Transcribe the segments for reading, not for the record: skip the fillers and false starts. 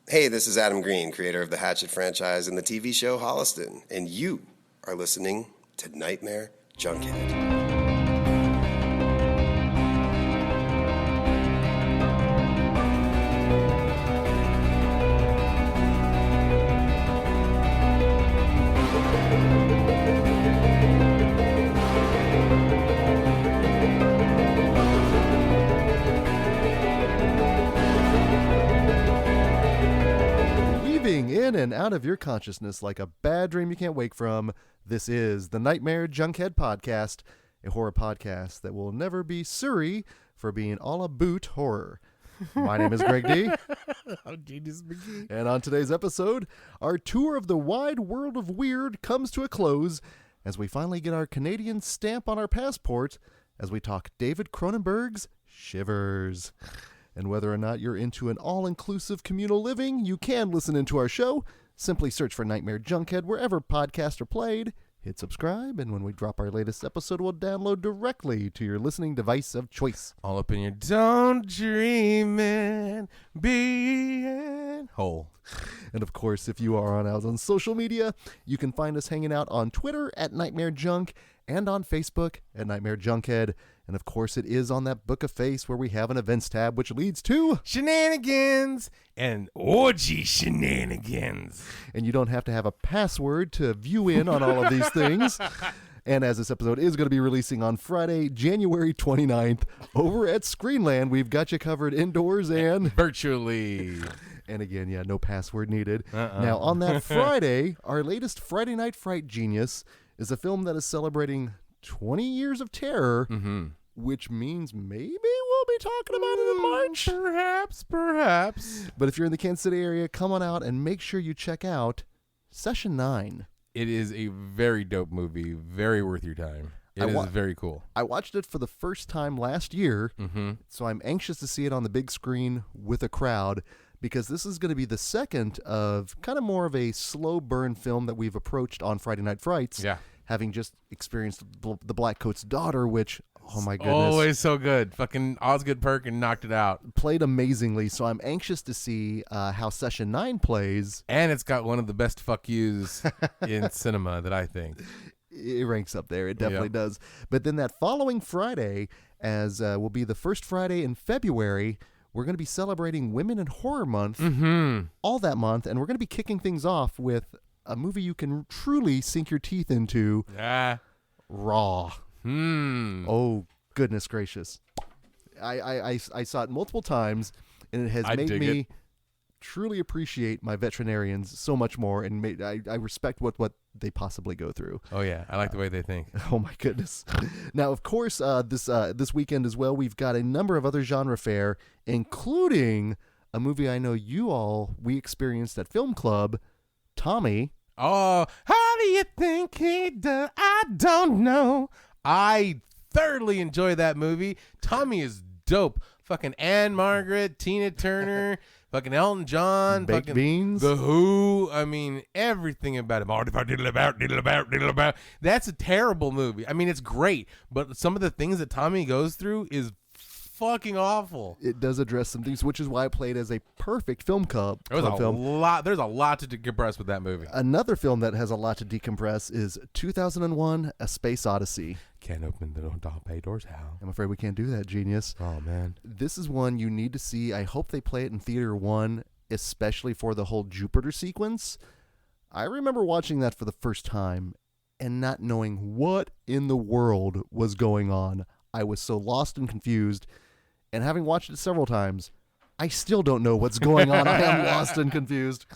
Hey, this is Adam Green, creator of the Hatchet franchise and the TV show Holliston, and you are listening to Nightmare Junkhead. In and out of your consciousness like a bad dream you can't wake from. This is the Nightmare Junkhead Podcast, a horror podcast that will never be sorry for being all about horror. My name is Greg D. I'm Genius McGee. And on today's episode, our tour of the wide world of weird comes to a close as we finally get our Canadian stamp on our passport as we talk David Cronenberg's Shivers. And whether or not you're into an all-inclusive communal living, you can listen into our show. Simply search for Nightmare Junkhead wherever podcasts are played. Hit subscribe, and when we drop our latest episode, we'll download directly to your listening device of choice. All up in your don't dream it, being whole. And of course, if you are out on social media, you can find us hanging out on Twitter at Nightmare Junk and on Facebook at Nightmare Junkhead. And of course, it is on that Book of Face where we have an events tab, which leads to shenanigans and orgy shenanigans. And you don't have to have a password to view in on all of these things. And as this episode is going to be releasing on Friday, January 29th, over at Screenland, we've got you covered indoors and virtually. And again, yeah, no password needed. Now, on that Friday, our latest Friday Night Fright Genius is a film that is celebrating 20 years of terror, which means maybe we'll be talking about it in March. Perhaps. But if you're in the Kansas City area, come on out and make sure you check out Session 9. It is a very dope movie, very worth your time. It is very cool. I watched it for the first time last year, so I'm anxious to see it on the big screen with a crowd, because this is going to be the second of kind of more of a slow burn film that we've approached on Friday Night Frights. Yeah. Having just experienced The Black Coat's Daughter, which, oh my goodness. Always so good. Fucking Osgood Perkin knocked it out. Played amazingly, so I'm anxious to see how Session 9 plays. And it's got one of the best fuck yous in cinema that I think. It ranks up there. It definitely does. But then that following Friday, as will be the first Friday in February, we're going to be celebrating Women in Horror Month all that month, and we're going to be kicking things off with a movie you can truly sink your teeth into, Raw. Oh, goodness gracious. I saw it multiple times, and it has made me truly appreciate my veterinarians so much more, and I respect what they possibly go through. Oh, yeah. I like the way they think. Oh, my goodness. Now, of course, this weekend as well, we've got a number of other genre fare, including a movie I know we experienced at Film Club, Tommy. Oh, how do you think he does? I don't know. I thoroughly enjoy that movie. Tommy is dope. Fucking Anne Margaret, Tina Turner, fucking Elton John, Baked fucking Beans, The Who. I mean, everything about it. Diddle about. That's a terrible movie. I mean, it's great, but some of the things that Tommy goes through is fucking awful. It does address some things, which is why I played as a perfect film club There's a film. There's a lot to decompress with that movie. Another film that has a lot to decompress is 2001: A Space Odyssey. Can't open the bay doors. How? I'm afraid we can't do that, genius. Oh man, this is one you need to see. I hope they play it in Theater 1, especially for the whole Jupiter sequence. I remember watching that for the first time and not knowing what in the world was going on. I was so lost and confused. And having watched it several times, I still don't know what's going on. I am lost and confused.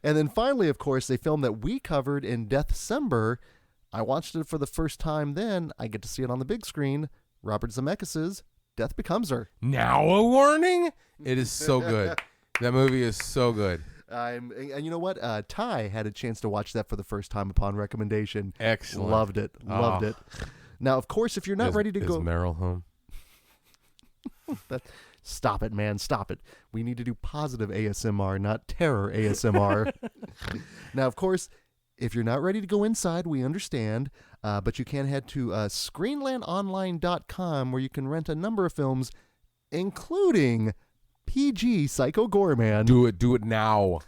And then finally, of course, a film that we covered in Deathcember. I watched it for the first time then. I get to see it on the big screen. Robert Zemeckis' Death Becomes Her. Now a warning? It is so good. That movie is so good. And you know what? Ty had a chance to watch that for the first time upon recommendation. Excellent. Loved it. Loved it. Now, of course, if you're not ready to go... Is Meryl home? Stop it, man. Stop it. We need to do positive ASMR, not terror ASMR. Now, of course, if you're not ready to go inside, we understand. But you can head to screenlandonline.com where you can rent a number of films, including PG Psycho Goreman. Do it now.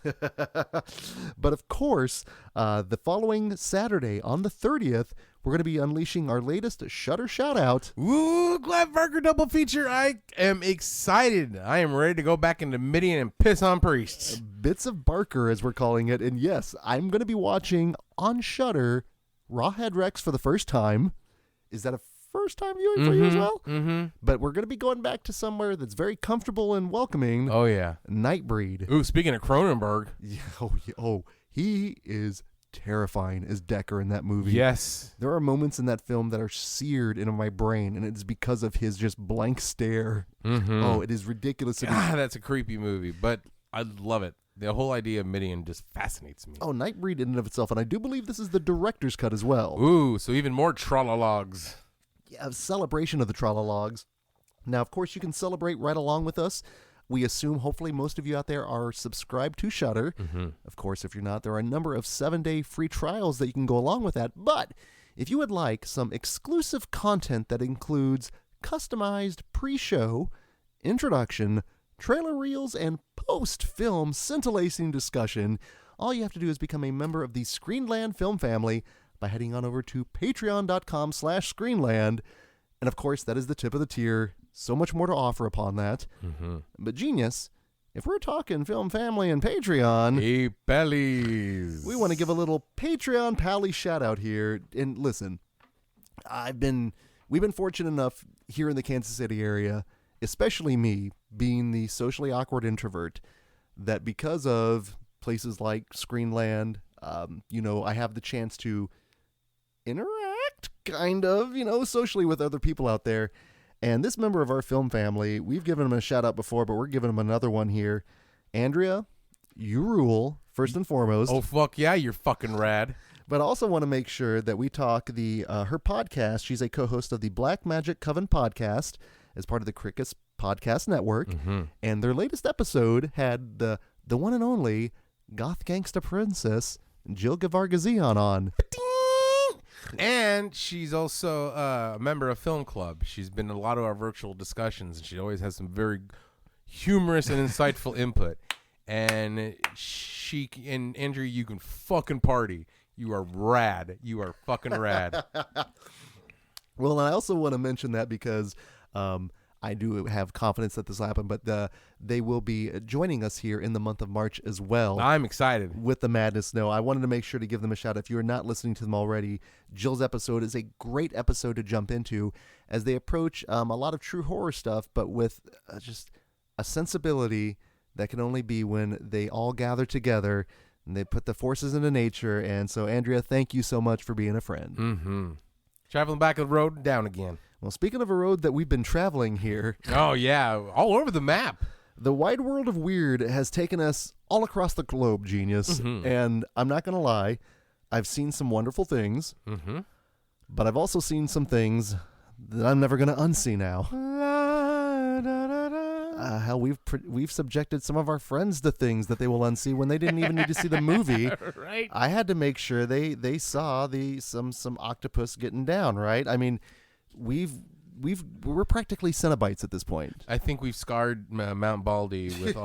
But of course, the following Saturday on the 30th, we're going to be unleashing our latest Shudder shout-out. Ooh, Gladberger double feature. I am excited. I am ready to go back into Midian and piss on priests. Bits of Barker, as we're calling it. And yes, I'm going to be watching on Shudder Rawhead Rex for the first time. Is that a first time viewing for you as well? Mm-hmm. But we're going to be going back to somewhere that's very comfortable and welcoming. Oh, yeah. Nightbreed. Ooh, speaking of Cronenberg. He is terrifying as Decker in that movie. Yes. There are moments in that film that are seared into my brain, and it's because of his just blank stare. Mm-hmm. Oh, it is ridiculous. God, that's a creepy movie, but I love it. The whole idea of Midian just fascinates me. Oh, Nightbreed in and of itself, and I do believe this is the director's cut as well. Ooh, so even more trolologs. Yeah, a celebration of the Trolologs. Now, of course, you can celebrate right along with us. We assume, hopefully, most of you out there are subscribed to Shudder. Mm-hmm. Of course, if you're not, there are a number of 7-day free trials that you can go along with that. But if you would like some exclusive content that includes customized pre-show, introduction, trailer reels, and post-film scintillating discussion, all you have to do is become a member of the Screenland film family by heading on over to patreon.com/Screenland. And of course, that is the tip of the tier. So much more to offer upon that. Mm-hmm. But Genius, if we're talking film family and Patreon, Hey, Pellies. we want to give a little Patreon pally shout out here. And listen, we've been fortunate enough here in the Kansas City area, especially me being the socially awkward introvert, that because of places like Screenland, I have the chance to interact kind of, socially with other people out there. And this member of our film family, we've given him a shout out before, but we're giving him another one here. Andrea, you rule, first and foremost. Oh, fuck yeah, you're fucking rad. But I also want to make sure that we talk her podcast. She's a co-host of the Black Magic Coven podcast as part of the Cricus Podcast Network. Mm-hmm. And their latest episode had the one and only goth gangsta princess, Jill Gavargazian on. And she's also a member of Film Club. She's been in a lot of our virtual discussions, and she always has some very humorous and insightful input. And Andrew, you can fucking party. You are rad. You are fucking rad. Well, and I also want to mention that because I do have confidence that this will happen, but they will be joining us here in the month of March as well. I'm excited. With the Madness No. I wanted to make sure to give them a shout. If you are not listening to them already, Jill's episode is a great episode to jump into as they approach a lot of true horror stuff, but with just a sensibility that can only be when they all gather together and they put the forces into nature. And so, Andrea, thank you so much for being a friend. Mm-hmm. Traveling back the road down again. Well, speaking of a road that we've been traveling here. Oh, yeah. All over the map. The wide world of weird has taken us all across the globe, Genius. Mm-hmm. And I'm not going to lie, I've seen some wonderful things, Mm-hmm. but I've also seen some things that I'm never going to unsee now. How we've subjected some of our friends to things that they will unsee when they didn't even need to see the movie. Right. I had to make sure they saw some octopus getting down, right? I mean, we're practically Cenobites at this point. I think we've scarred Mount Baldy with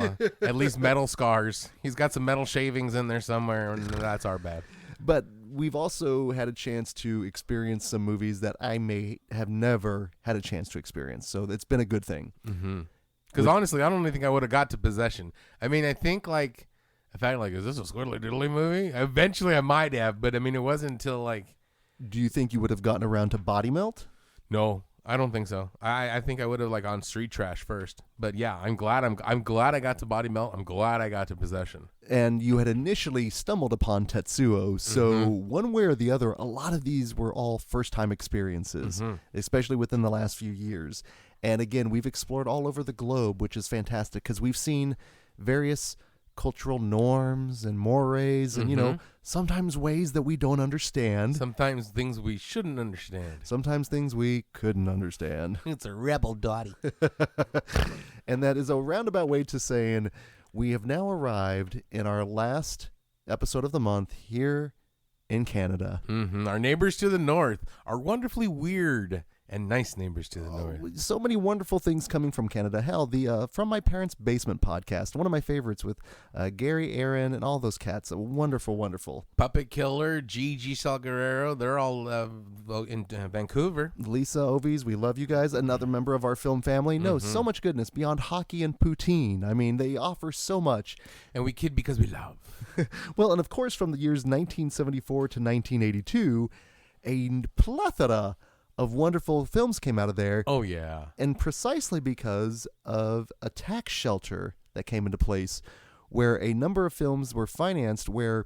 at least metal scars. He's got some metal shavings in there somewhere, and that's our bad. But we've also had a chance to experience some movies that I may have never had a chance to experience. So it's been a good thing. Mm-hmm. Because honestly, I don't even think I would have got to Possession. I mean, I think if I is this a Squiddly Diddly movie? Eventually, I might have, but I mean, it wasn't until Do you think you would have gotten around to Body Melt? No, I don't think so. I think I would have on Street Trash first. But yeah, I'm glad I got to Body Melt. I'm glad I got to Possession. And you had initially stumbled upon Tetsuo, so one way or the other, a lot of these were all first-time experiences, especially within the last few years. And again, we've explored all over the globe, which is fantastic because we've seen various cultural norms and mores and, sometimes ways that we don't understand. Sometimes things we shouldn't understand. Sometimes things we couldn't understand. It's a rebel, Dottie. And that is a roundabout way to saying we have now arrived in our last episode of the month here in Canada. Mm-hmm. Our neighbors to the north are wonderfully weird and nice neighbors to the north. So many wonderful things coming from Canada. Hell, the From My Parents' Basement podcast, one of my favorites with Gary, Aaron, and all those cats. Wonderful, wonderful. Puppet Killer, Gigi Salguero, they're all in Vancouver. Lisa Ovies, we love you guys. Another member of our film family. No, so much goodness beyond hockey and poutine. I mean, they offer so much. And we kid because we love. Well, and of course, from the years 1974 to 1982, a plethora of wonderful films came out of there. Oh, yeah. And precisely because of a tax shelter that came into place where a number of films were financed where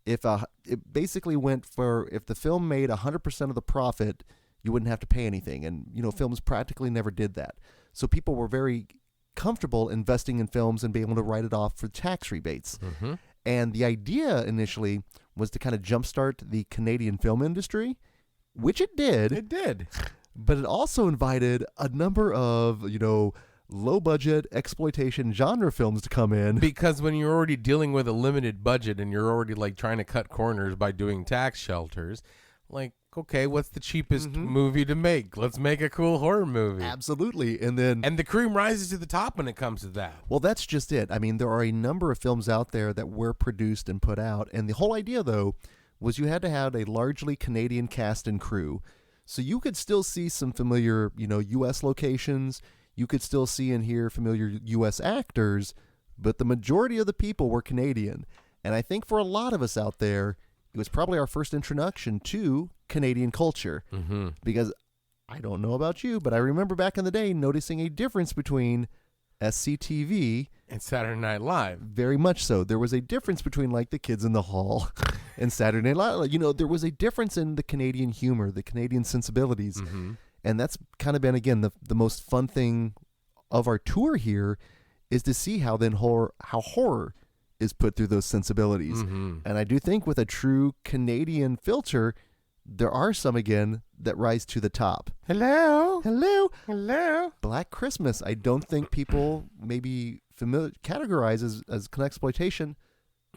it basically went for if the film made 100% of the profit, you wouldn't have to pay anything. And, films practically never did that. So people were very comfortable investing in films and being able to write it off for tax rebates. Mm-hmm. And the idea initially was to kind of jumpstart the Canadian film industry, which it did. It did. But it also invited a number of, low-budget exploitation genre films to come in. Because when you're already dealing with a limited budget and you're already trying to cut corners by doing tax shelters, okay, what's the cheapest movie to make? Let's make a cool horror movie. Absolutely. And the cream rises to the top when it comes to that. Well, that's just it. I mean, there are a number of films out there that were produced and put out. And the whole idea, though, was you had to have a largely Canadian cast and crew. So you could still see some familiar, U.S. locations. You could still see and hear familiar U.S. actors, but the majority of the people were Canadian. And I think for a lot of us out there, it was probably our first introduction to Canadian culture. Mm-hmm. Because I don't know about you, but I remember back in the day noticing a difference between SCTV and Saturday Night Live. Very much so. There was a difference between The Kids in the Hall and Saturday Night Live. There was a difference in the Canadian humor, the Canadian sensibilities. Mm-hmm. And that's kind of been, again, the most fun thing of our tour here is to see how horror is put through those sensibilities. Mm-hmm. And I do think with a true Canadian filter, there are some, again, that rise to the top. Hello. Black Christmas. I don't think people maybe categorize as exploitation,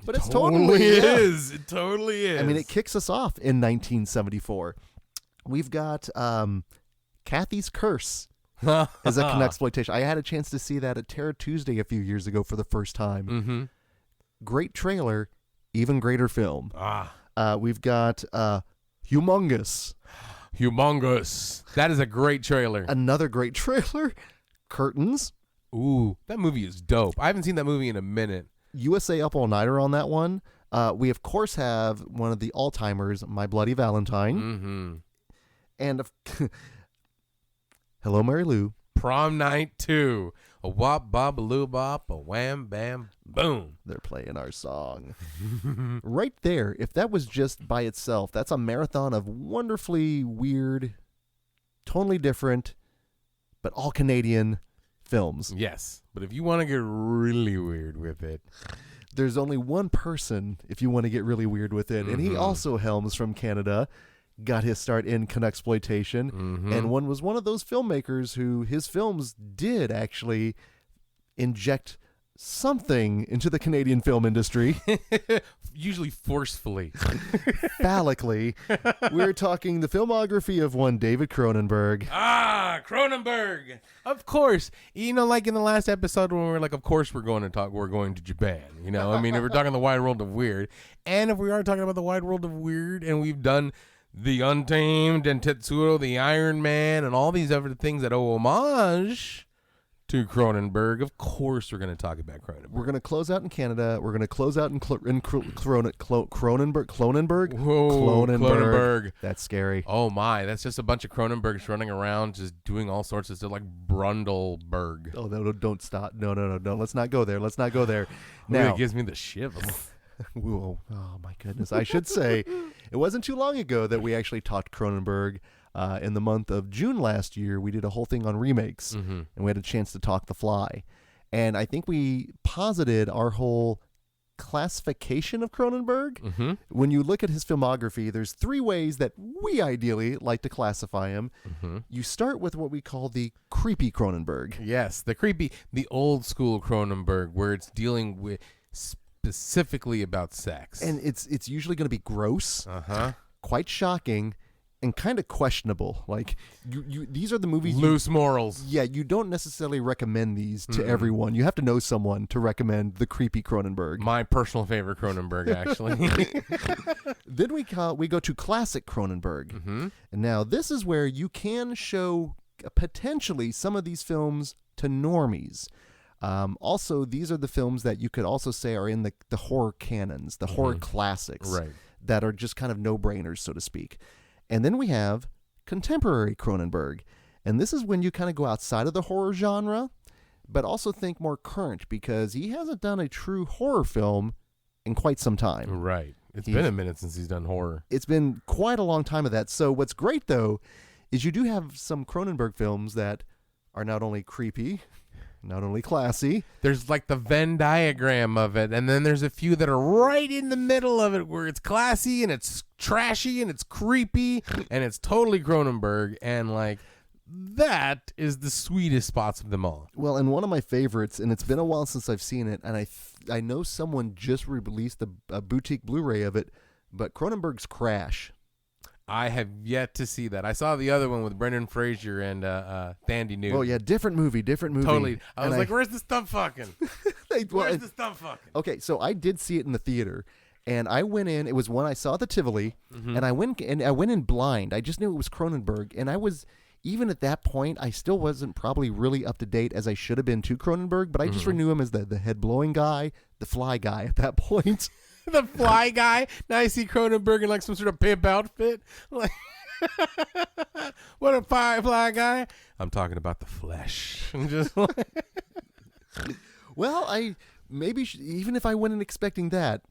but it totally is. It totally is. I mean, it kicks us off in 1974. We've got Kathy's Curse as a exploitation. I had a chance to see that at Terror Tuesday a few years ago for the first time. Mm-hmm. Great trailer, even greater film. We've got Humongous. That is a great trailer. Another great trailer, Curtains. Ooh, that movie is dope. I haven't seen that movie in a minute. USA Up All Nighter on that one. We, of course, have one of the all-timers, My Bloody Valentine. Mm-hmm. And Hello, Mary Lou. Prom Night 2. A wop, bop, a loo, bop, a wham, bam, boom. They're playing our song. Right there, if that was just by itself, that's a marathon of wonderfully weird, totally different, but all Canadian films. Yes, but if you want to get really weird with it, there's only one person if you want to get really weird with it, and he also helms from Canada. Got his start in Conexploitation, and was one of those filmmakers who his films did actually inject something into the Canadian film industry. Usually forcefully. Phallically. We're talking the filmography of one David Cronenberg. Cronenberg. Of course. Like in the last episode when we were of course we're going to Japan. I mean, if we're talking the wide world of weird, and if we are talking about the wide world of weird, and we've done The Untamed and Tetsuro the Iron Man and all these other things that owe homage to Cronenberg, of course we're going to talk about Cronenberg. We're going to close out in Canada. We're going to close out in Cronenberg. Cronenberg. That's scary. Oh my, that's just a bunch of Cronenbergs running around just doing all sorts of stuff like Brundleberg. Oh, no, don't stop. No. Let's not go there. Now, it gives me the shivers. Oh my goodness. I should say it wasn't too long ago that we actually talked Cronenberg. In the month of June last year, we did a whole thing on remakes, and we had a chance to talk The Fly. And I think we posited our whole classification of Cronenberg. When you look at his filmography, there's three ways that we ideally like to classify him. You start with what we call the creepy Cronenberg. Yes, the old school Cronenberg, where it's dealing with specifically about sex. And it's usually going to be gross, quite shocking, and kind of questionable. Like these are the movies. Loose morals. Yeah, you don't necessarily recommend these to everyone. You have to know someone to recommend the creepy Cronenberg. My personal favorite Cronenberg, actually. Then we go to classic Cronenberg. And now this is where you can show potentially some of these films to normies. Also, these are the films that you could also say are in the horror canons, the horror classics, Right. that are just kind of no-brainers, so to speak. And then we have contemporary Cronenberg. And this is when you kind of go outside of the horror genre, but also think more current, because he hasn't done a true horror film in quite some time. Right. It's been a minute since he's done horror. It's been quite a long time of that. So what's great, though, is you do have some Cronenberg films that are not only creepy, not only classy. There's like the Venn diagram of it, and then there's a few that are right in the middle of it where it's classy and it's trashy and it's creepy and it's totally Cronenberg, and like that is the sweetest spots of them all. Well, and one of my favorites, and it's been a while since I've seen it, and I know someone just released a boutique Blu-ray of it, but Cronenberg's Crash. I have yet to see that. I saw the other one with Brendan Fraser and Thandie Newton. Oh yeah, different movie. Totally. I was like, where's the stump fucking? Where's the stump fucking? Okay, so I did see it in the theater, and I went in. It was when I saw the Tivoli, and I went in blind. I just knew it was Cronenberg, and I was, even at that point, I still wasn't probably really up to date as I should have been to Cronenberg, but I just knew him as the head blowing guy, the fly guy at that point. The fly guy. Now I see Cronenberg in like some sort of pimp outfit. Like, what a fly guy. I'm talking about the flesh. I'm just like, well, even if I went in expecting that,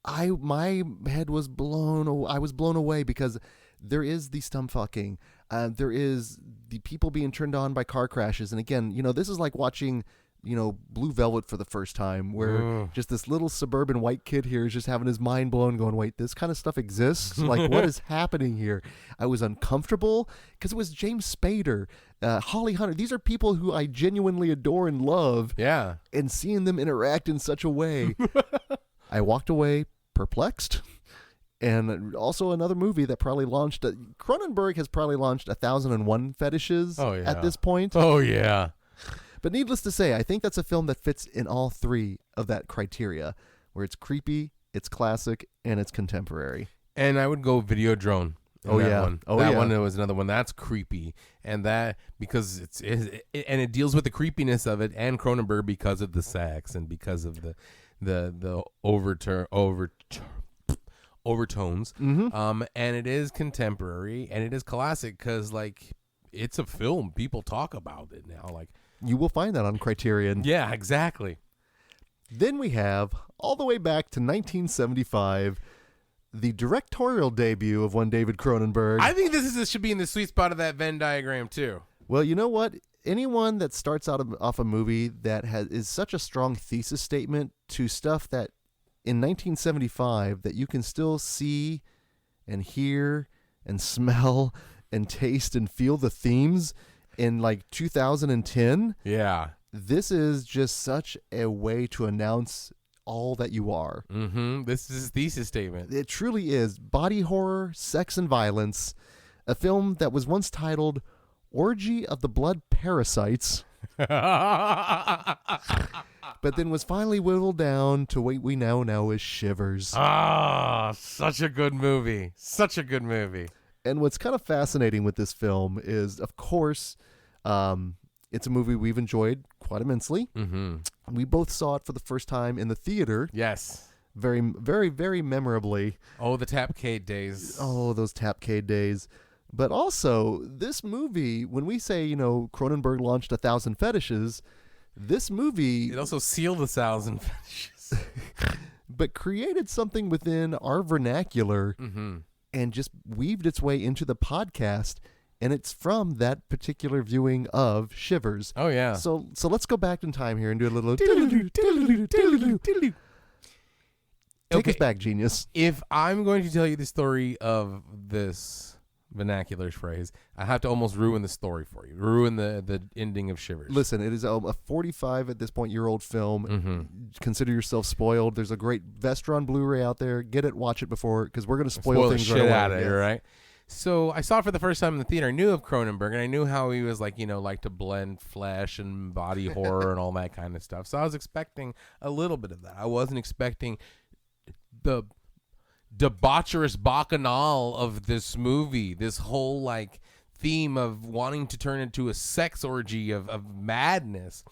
my head was blown. I was blown away, because there is the stump fucking. There is the people being turned on by car crashes, and again, this is like watching, Blue Velvet for the first time, where just this little suburban white kid here is just having his mind blown, going, wait, this kind of stuff exists? Like, what is happening here? I was uncomfortable, because it was James Spader, Holly Hunter. These are people who I genuinely adore and love. yeah. And seeing them interact in such a way, I walked away perplexed. And also another movie that probably launched, Cronenberg has probably launched 1,001 fetishes at this point. Oh, yeah. But needless to say, I think that's a film that fits in all three of that criteria, where it's creepy, it's classic, and it's contemporary. And I would go Videodrome. Oh, that yeah. One. Oh, that yeah. one was another one that's creepy, and that because it deals with the creepiness of it, and Cronenberg because of the sex and because of the overtones. And it is contemporary and it is classic, because like it's a film, people talk about it now. Like, You will find that on Criterion. yeah, exactly. Then we have, all the way back to 1975, the directorial debut of one David Cronenberg. I think this should be in the sweet spot of that Venn diagram too. Well, you know what? Anyone that starts out off a movie that is such a strong thesis statement to stuff that in 1975 that you can still see and hear and smell and taste and feel the themes in like 2010. Yeah. This is just such a way to announce all that you are. This is his thesis statement. It truly is. Body horror, sex, and violence. A film that was once titled Orgy of the Blood Parasites, but then was finally whittled down to what we now know as Shivers. Ah, such a good movie. Such a good movie. And what's kind of fascinating with this film is, of course, it's a movie we've enjoyed quite immensely. We both saw it for the first time in the theater. Yes. Very, very, very memorably. Oh, the Tapcade days. Oh, those Tapcade days. But also, this movie, when we say, Cronenberg launched 1,000 fetishes, this movie... It also sealed 1,000 fetishes. but created something within our vernacular and just weaved its way into the podcast. And it's from that particular viewing of Shivers. Oh, yeah. So let's go back in time here and do a little... Take us back, genius. If I'm going to tell you the story of this vernacular phrase, I have to almost ruin the story for you. Ruin the ending of Shivers. Listen, it is a 45 at this point year old film. Consider yourself spoiled. There's a great Vestron Blu-ray out there. Get it, watch it before, because we're going to spoil the things shit right away. out of it, right? So I saw it for the first time in the theater. I knew of Cronenberg, and I knew how he was like, like to blend flesh and body horror and all that kind of stuff. So I was expecting a little bit of that. I wasn't expecting the debaucherous bacchanal of this movie, this whole like theme of wanting to turn into a sex orgy of madness.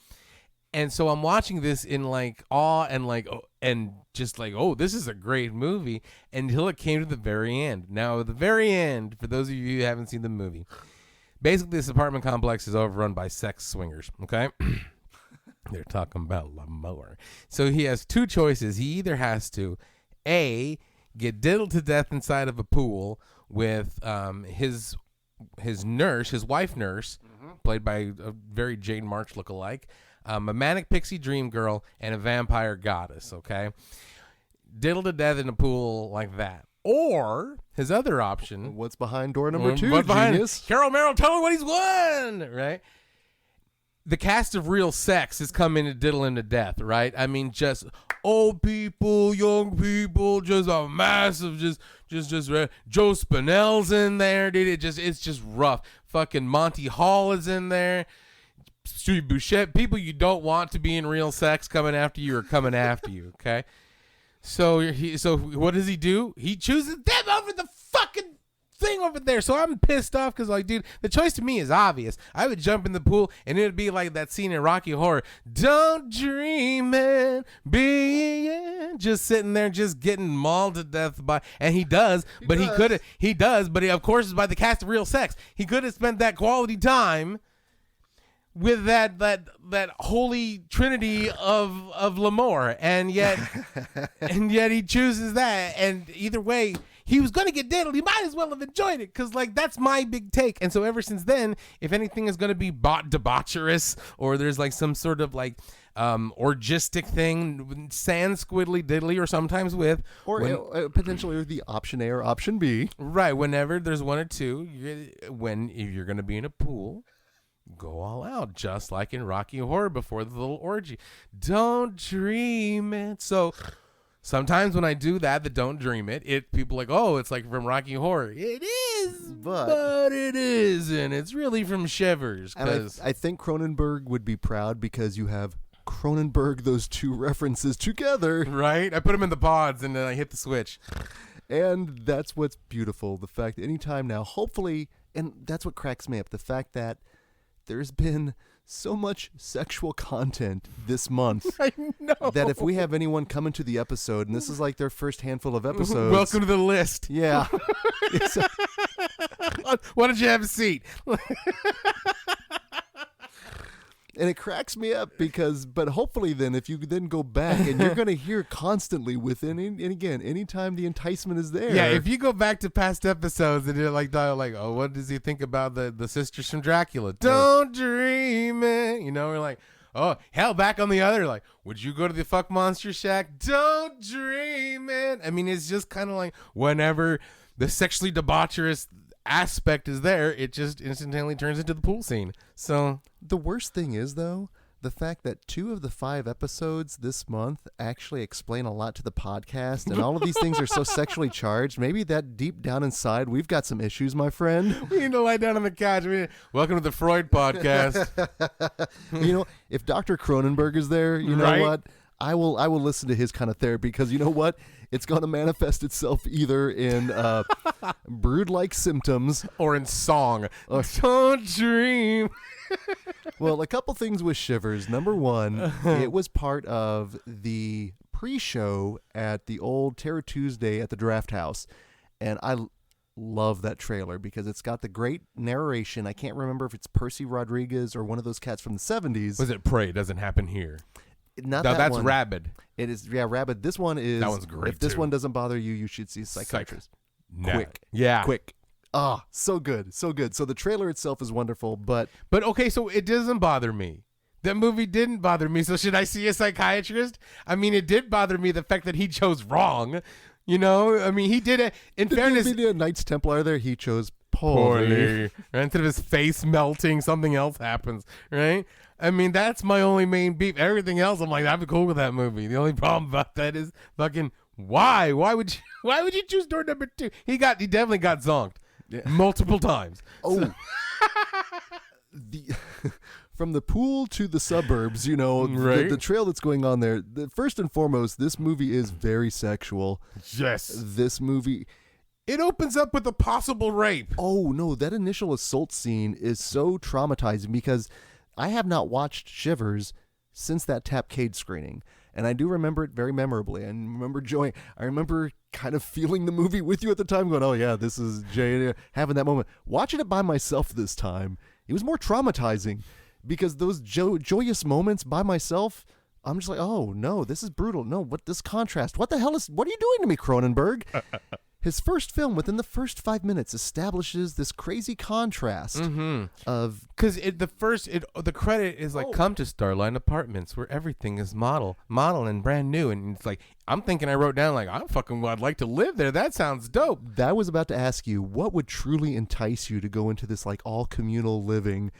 And so I'm watching this in like awe and like and just like, oh, this is a great movie, until it came to the very end. Now, at the very end, for those of you who haven't seen the movie, basically this apartment complex is overrun by sex swingers, okay? They're talking about Lamore. So he has two choices. He either has to, A, get diddled to death inside of a pool with his nurse, his wife nurse, played by a very Jane March lookalike, a manic pixie dream girl, and a vampire goddess, okay? Diddled to death in a pool like that. Or his other option. What's behind door number 2, genius? Carol Merrill, tell me what he's won, right? The cast of Real Sex has come in to diddle him to death, right? I mean, just old people, young people, just a massive, just Joe Spinell's in there, dude. It's just rough. Fucking Monty Hall is in there. Steve Buscemi, people you don't want to be in Real Sex coming after you are coming after you, okay? So what does he do? He chooses them over the fucking thing over there. So I'm pissed off because, like, dude, the choice to me is obvious. I would jump in the pool and it would be like that scene in Rocky Horror. Don't dream it, be it. Just sitting there, just getting mauled to death by, and he does, but he of course is by the cast of Real Sex. He could have spent that quality time with that holy trinity of Lamore, and yet he chooses that. And either way, he was going to get diddled. He might as well have enjoyed it, because like that's my big take. And so ever since then, if anything is going to be debaucherous, or there's like some sort of like orgistic thing, sans squiddly diddly, or sometimes with, or potentially the option A or option B, right? Whenever there's one or two, if you're going to be in a pool, go all out, just like in Rocky Horror before the little orgy. Don't dream it. So sometimes when I do that, the don't dream it, people like, oh, it's like from Rocky Horror. It is, but it isn't. It's really from Shivers. And I think Cronenberg would be proud, because you have Cronenberg, those two references together. Right? I put them in the pods and then I hit the switch. And that's what's beautiful. The fact that anytime now, hopefully, and that's what cracks me up, the fact that there's been so much sexual content this month. I know. That if we have anyone come into the episode, and this is like their first handful of episodes. Welcome to the list. Yeah. Why don't you have a seat? And it cracks me up but hopefully then, if you then go back, and you're going to hear constantly within, and again, anytime the enticement is there. Yeah, if you go back to past episodes and you're like, oh, what does he think about the sisters from Dracula? Don't dream it. We're like, oh, hell, back on the other, like, would you go to the fuck monster shack? Don't dream it. I mean, it's just kind of like whenever the sexually debaucherous aspect is there, it just instantaneously turns into the pool scene. So the worst thing is, though, the fact that 2 of the 5 episodes this month actually explain a lot to the podcast, and all of these things are so sexually charged. Maybe that deep down inside, we've got some issues, my friend. We need to lie down on the couch. Welcome to the Freud podcast. If Dr. Cronenberg is there, you know what? I will listen to his kind of therapy, because you know what? It's going to manifest itself either in brood-like symptoms, or in song. Don't dream. Well, a couple things with Shivers. Number one, it was part of the pre-show at the old Terror Tuesday at the Draft House, and I love that trailer because it's got the great narration. I can't remember if it's Percy Rodriguez or one of those cats from the 70s. Was it Pray? It doesn't happen here. Not no, that that's one. Rabid. It is, yeah, Rabid. This one is. That one's great. If this too. one doesn't bother you, you should see a psychiatrist. Quick. Yeah. Quick. Ah, so good. So good. So the trailer itself is wonderful, but okay, so it doesn't bother me. That movie didn't bother me. So should I see a psychiatrist? I mean, it did bother me the fact that he chose wrong. I mean, he did it. In fairness, the Knights Templar there, he chose poorly. Right? Instead of his face melting, something else happens. Right? I mean, that's my only main beef. Everything else, I'm like, I'm cool with that movie. The only problem about that is fucking why? Why would you choose door number 2? He definitely got zonked. multiple times. Oh, the from the pool to the suburbs, you know, Right. the trail that's going on there. First and foremost, this movie is very sexual. Yes. This movie. It opens up with a possible rape. Oh no, that initial assault scene is so traumatizing because I have not watched Shivers since that Tapcade screening. And I do remember it very memorably. And remember Joy. I remember kind of feeling the movie with you at the time, going, "Oh yeah, this is Jay." Having that moment, watching it by myself this time, it was more traumatizing because those joyous moments by myself, I'm just like, "Oh no, this is brutal. No, what this contrast? What the hell what are you doing to me, Cronenberg?" His first film, within the first 5 minutes, establishes this crazy contrast of Because the credit is like, come to Starline Apartments where everything is model and brand new. And it's like, I'm thinking I wrote down like, I'd like to live there. That sounds dope. that. I was about to ask you, what would truly entice you to go into this like all communal living?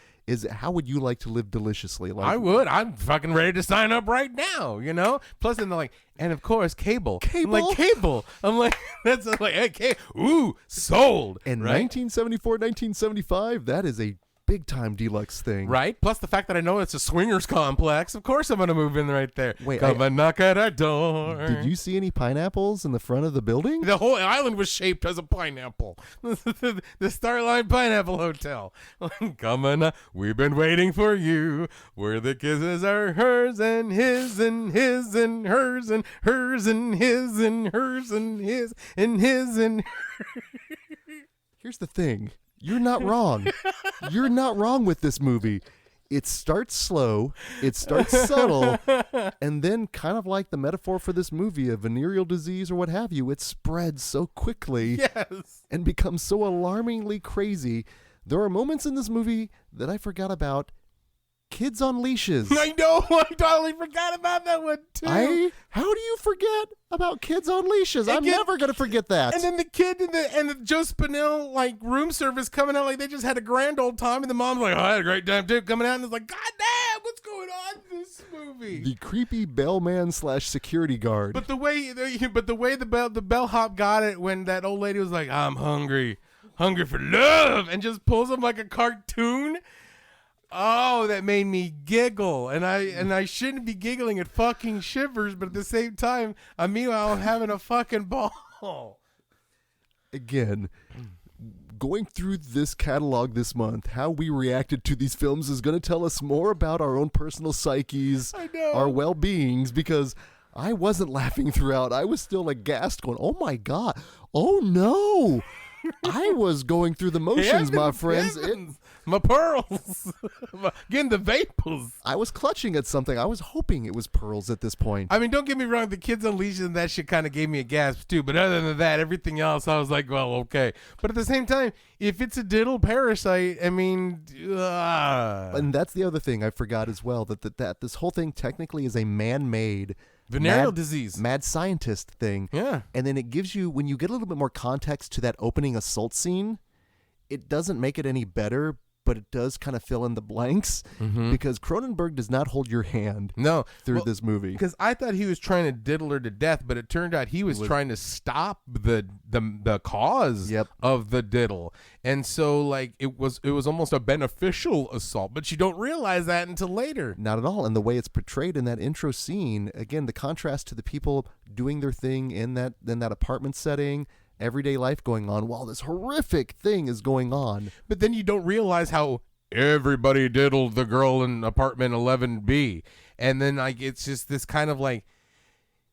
How would you like to live deliciously? Like, I would. I'm fucking ready to sign up right now, you know? Plus, then they're like, and of course, cable. I'm like, cable. I'm like, that's like, okay, ooh, sold. in right? 1974, 1975, that is a big time deluxe thing. Right? Plus the fact that I know it's a swingers complex. Of course I'm going to move in right there. Wait, Come and knock at our door. Did you see any pineapples in the front of the building? The whole island was shaped as a pineapple. The Starline Pineapple Hotel. Come on, we've been waiting for you. Where the kisses are hers and his and his and hers and hers and his and hers and his and his and Here's the thing. You're not wrong. You're not wrong with this movie. It starts slow, it starts subtle, and then kind of like the metaphor for this movie, a venereal disease or what have you, it spreads so quickly yes. and becomes so alarmingly crazy. There are moments in this movie that I forgot about. Kids on leashes. I know. I totally forgot about that one too. How do you forget about kids on leashes? I'm never gonna forget that. And then the kid and the Joe Spinell like room service coming out like they just had a grand old time, and the mom's like, "Oh, I had a great time too," coming out, and it's like, "God damn, what's going on in this movie?" The creepy bellman / security guard. But the way the bellhop got it when that old lady was like, "I'm hungry for love," and just pulls him like a cartoon. Oh, that made me giggle, and I shouldn't be giggling at fucking Shivers, but at the same time, I'm having a fucking ball. Again, going through this catalog this month, how we reacted to these films is going to tell us more about our own personal psyches, I know. our well-beings, because I wasn't laughing throughout. I was still aghast going, "Oh my God, oh no." I was going through the motions, my friends. My pearls. Getting the vapors. I was clutching at something. I was hoping it was pearls at this point. I mean, don't get me wrong. The Kids Unleashed and that shit kind of gave me a gasp too. But other than that, everything else, I was like, well, okay. But at the same time, if it's a diddle parasite, I mean, And that's the other thing I forgot as well, that this whole thing technically is a man-made venereal disease. mad scientist thing. Yeah. And then it gives you, when you get a little bit more context to that opening assault scene, it doesn't make it any better, but it does kind of fill in the blanks because Cronenberg does not hold your hand through this movie. Because I thought he was trying to diddle her to death, but it turned out he was trying to stop the cause of the diddle. And so like it was almost a beneficial assault, but you don't realize that until later. Not at all. And the way it's portrayed in that intro scene, again, the contrast to the people doing their thing in that apartment setting, everyday life going on while this horrific thing is going on. But then you don't realize how everybody diddled the girl in apartment 11B. And then like it's just this kind of like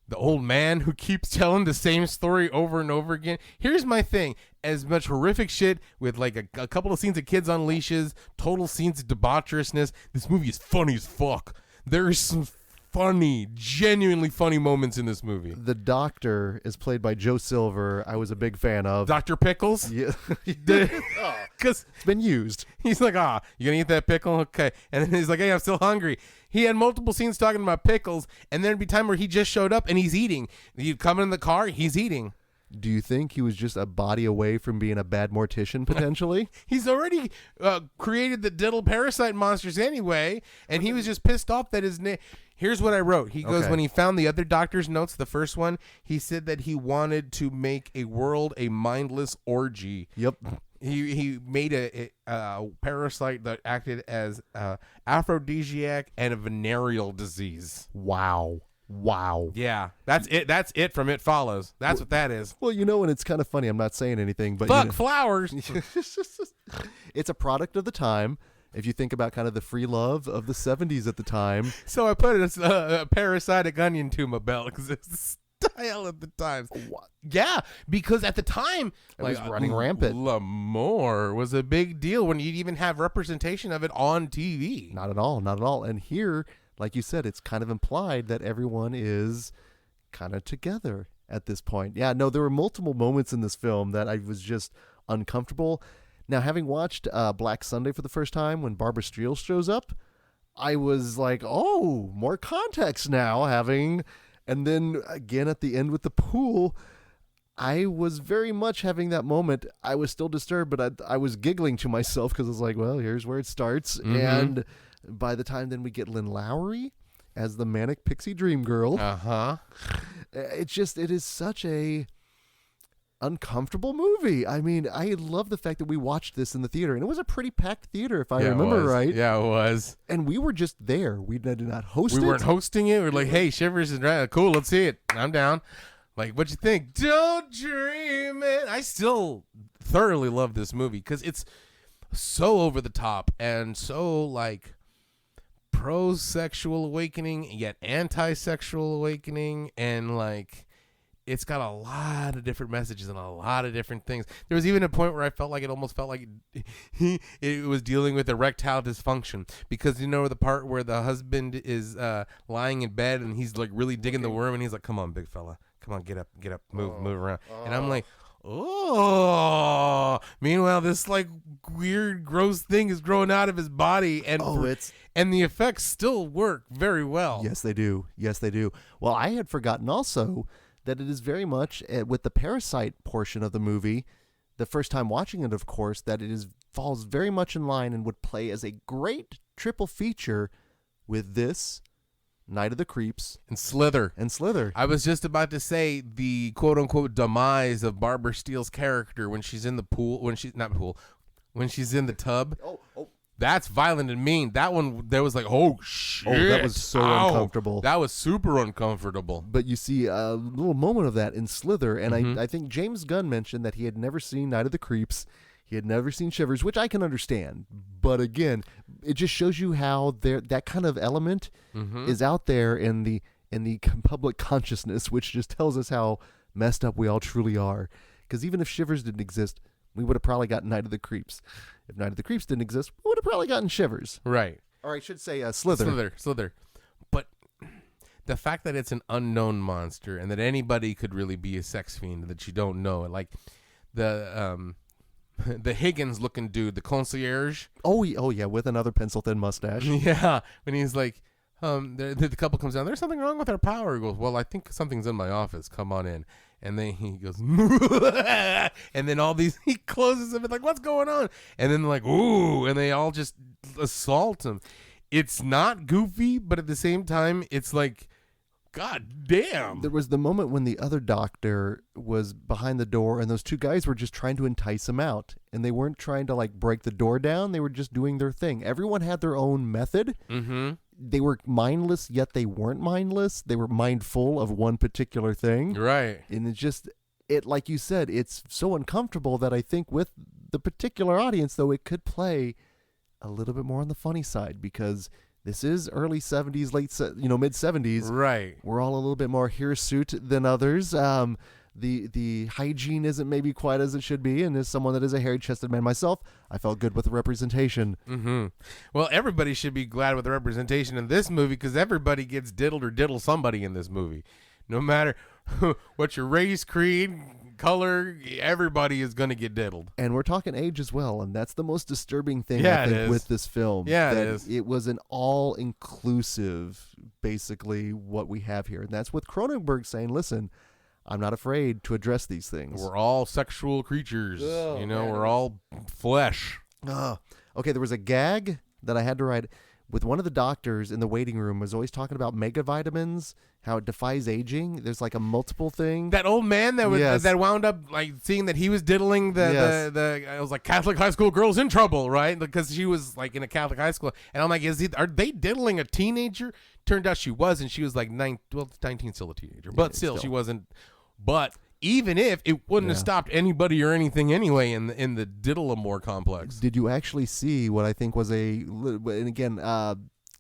the old man who keeps telling the same story over and over again. Here's my thing. As much horrific shit with like a couple of scenes of kids on leashes, total scenes of debaucherousness, this movie is funny as fuck. There's some funny, genuinely funny moments in this movie. The doctor is played by Joe Silver. I was a big fan of. Dr. Pickles? Yeah. Because it's been used. he's like, you gonna eat that pickle? Okay. And then he's like, hey, I'm still hungry. He had multiple scenes talking about pickles, and there'd be time where he just showed up and he's eating. He'd come in the car, he's eating. Do you think he was just a body away from being a bad mortician, potentially? He's already created the diddle parasite monsters anyway, and he was just pissed off that his name... Here's what I wrote. He goes, when he found the other doctor's notes, the first one, he said that he wanted to make a world a mindless orgy. Yep. He made a parasite that acted as aphrodisiac and a venereal disease. Wow. Yeah, that's it. That's it from It Follows. That's what that is. Well, and it's kind of funny. I'm not saying anything, but Fuck flowers. it's a product of the time. If you think about kind of the free love of the 70s at the time. So I put a parasitic onion to my belt because it's the style at the time. Yeah, because at the time, it was running rampant. L'Amour was a big deal when you'd even have representation of it on TV. Not at all. And here, like you said, it's kind of implied that everyone is kind of together at this point. Yeah, no, there were multiple moments in this film that I was just uncomfortable. Now, having watched Black Sunday for the first time when Barbara Streisand shows up, I was like, oh, more context now. And then again at the end with the pool, I was very much having that moment. I was still disturbed, but I was giggling to myself because I was like, well, here's where it starts. Mm-hmm. And by the time then we get Lynn Lowry as the manic pixie dream girl. Uh-huh. It is such a uncomfortable movie. I mean, I love the fact that we watched this in the theater, and it was a pretty packed theater, if I remember right. Yeah, it was. And we were just there. We did not host it. We weren't hosting it. We were like, hey, Shivers is cool. Let's see it. I'm down. Like, what'd you think? Don't dream it. I still thoroughly love this movie because it's so over the top and so like pro-sexual awakening yet anti-sexual awakening, and like it's got a lot of different messages and a lot of different things. There was even a point where I felt like it almost felt like it was dealing with erectile dysfunction, because the part where the husband is lying in bed and he's like really digging the worm and he's like, come on, big fella, come on, get up, move around. And I'm like, oh. Meanwhile, this like weird, gross thing is growing out of his body, and and the effects still work very well. Yes, they do. Well, I had forgotten also that it is very much with the parasite portion of the movie, the first time watching it, of course, that it falls very much in line and would play as a great triple feature with this, Night of the Creeps, and Slither. I was just about to say the quote-unquote demise of Barbara Steele's character when she's in the pool, when she's in the tub. Oh. That's violent and mean. That one, there was like, oh, shit. Oh, that was so uncomfortable. That was super uncomfortable. But you see a little moment of that in Slither, and I think James Gunn mentioned that he had never seen Night of the Creeps. He had never seen Shivers, which I can understand. But again, it just shows you how that kind of element is out there in the public consciousness, which just tells us how messed up we all truly are. Because even if Shivers didn't exist, we would have probably gotten Night of the Creeps. If Night of the Creeps didn't exist, we would have probably gotten Shivers. Right. Or I should say Slither. Slither. But the fact that it's an unknown monster and that anybody could really be a sex fiend that you don't know, like the Higgins-looking dude, the concierge. Oh yeah, with another pencil-thin mustache. Yeah, when he's like, the couple comes down, there's something wrong with our power. He goes, well, I think something's in my office. Come on in. And then he goes, and then he closes them and like, what's going on? And then like, ooh, and they all just assault him. It's not goofy, but at the same time, it's like, God damn. There was the moment when the other doctor was behind the door and those two guys were just trying to entice him out. And they weren't trying to like break the door down. They were just doing their thing. Everyone had their own method. Mm-hmm. They were mindless, yet they weren't mindless. They were mindful of one particular thing. Right. And it like you said, it's so uncomfortable that I think with the particular audience, though, it could play a little bit more on the funny side, because this is early 70s, mid 70s. Right. We're all a little bit more hirsute than others. The hygiene isn't maybe quite as it should be, and as someone that is a hairy-chested man myself, I felt good with the representation. Mm-hmm. Well, everybody should be glad with the representation in this movie, because everybody gets diddled or diddle somebody in this movie. No matter what your race, creed, color, everybody is going to get diddled. And we're talking age as well, and that's the most disturbing thing, I think, with this film. Yeah, it is. It was an all-inclusive, basically, what we have here. And that's with Cronenberg saying, listen, I'm not afraid to address these things. We're all sexual creatures. We're all flesh. Okay, there was a gag that I had to write. with one of the doctors in the waiting room was always talking about mega vitamins, how it defies aging. There's like a multiple thing. That old man that was that wound up like seeing that he was diddling the it was like Catholic high school girls in trouble, right? Because she was like in a Catholic high school, and I'm like, are they diddling a teenager? Turned out she wasn't. She was like 19, still a teenager, but still she wasn't. But even if it wouldn't have stopped anybody or anything anyway in the Diddle-a-more complex. Did you actually see what I think was and again,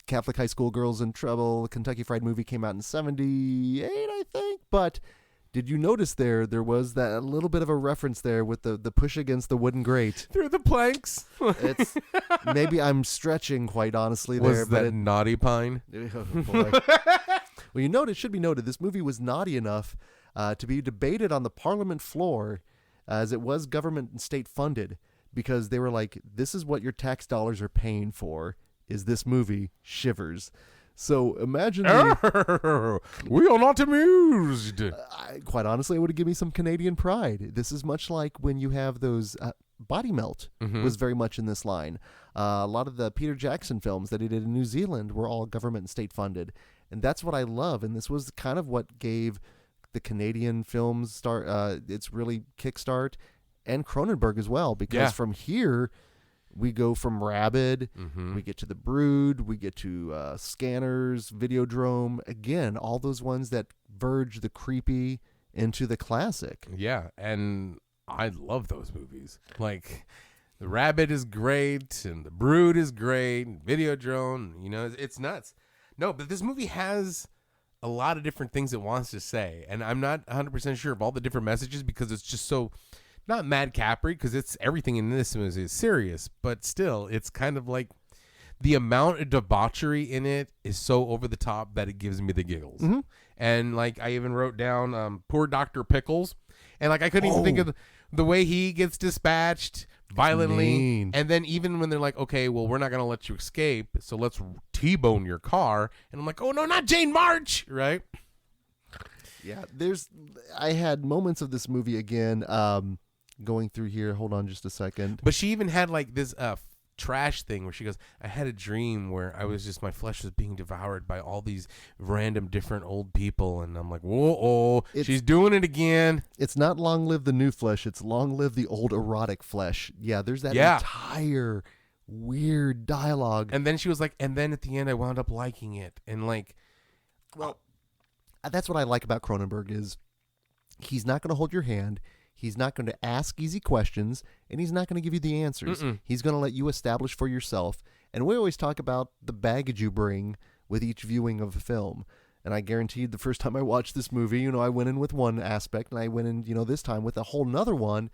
Catholic high school girls in trouble, Kentucky Fried Movie came out in 78, I think. But did you notice there was that a little bit of a reference there with the push against the wooden grate through the planks? It's maybe I'm stretching, quite honestly. Was that Naughty Pine? Oh, boy. Well, it should be noted, this movie was naughty enough to be debated on the Parliament floor, as it was government and state funded, because they were like, this is what your tax dollars are paying for, is this movie, Shivers. So imagine we are not amused. Quite honestly, it would have given me some Canadian pride. This is much like when you have those Body Melt was very much in this line. A lot of the Peter Jackson films that he did in New Zealand were all government and state funded. And that's what I love. And this was kind of what gave the Canadian films its really kickstart, and Cronenberg as well, because from here we go from Rabid, we get to The Brood, we get to Scanners, Videodrome, again, all those ones that verge the creepy into the classic. Yeah, and I love those movies. Like, The Rabid is great, and The Brood is great, and Videodrome, it's nuts. No, but this movie has a lot of different things it wants to say, and I'm not 100% sure of all the different messages, because it's just so, not madcapery, because it's everything in this movie is serious, but still, it's kind of like the amount of debauchery in it is so over the top that it gives me the giggles. And like, I even wrote down poor Dr. Pickles, and like, I couldn't even think of the way he gets dispatched violently, and then even when they're like, okay, well, we're not gonna let you escape, so let's T-bone your car, and I'm like, oh no, not Jane March, right? Yeah, I had moments of this movie again, going through here. Hold on just a second. But she even had like this trash thing where she goes, I had a dream where my flesh was being devoured by all these random different old people, and I'm like, whoa, she's doing it again. It's not long live the new flesh, it's long live the old erotic flesh. Yeah, there's that entire weird dialogue. And then she was like, and then at the end I wound up liking it, and like, well, that's what I like about Cronenberg, is he's not going to hold your hand. He's not going to ask easy questions, and he's not going to give you the answers. He's going to let you establish for yourself. And we always talk about the baggage you bring with each viewing of a film. And I guaranteed the first time I watched this movie, I went in with one aspect, and I went in, this time with a whole nother one.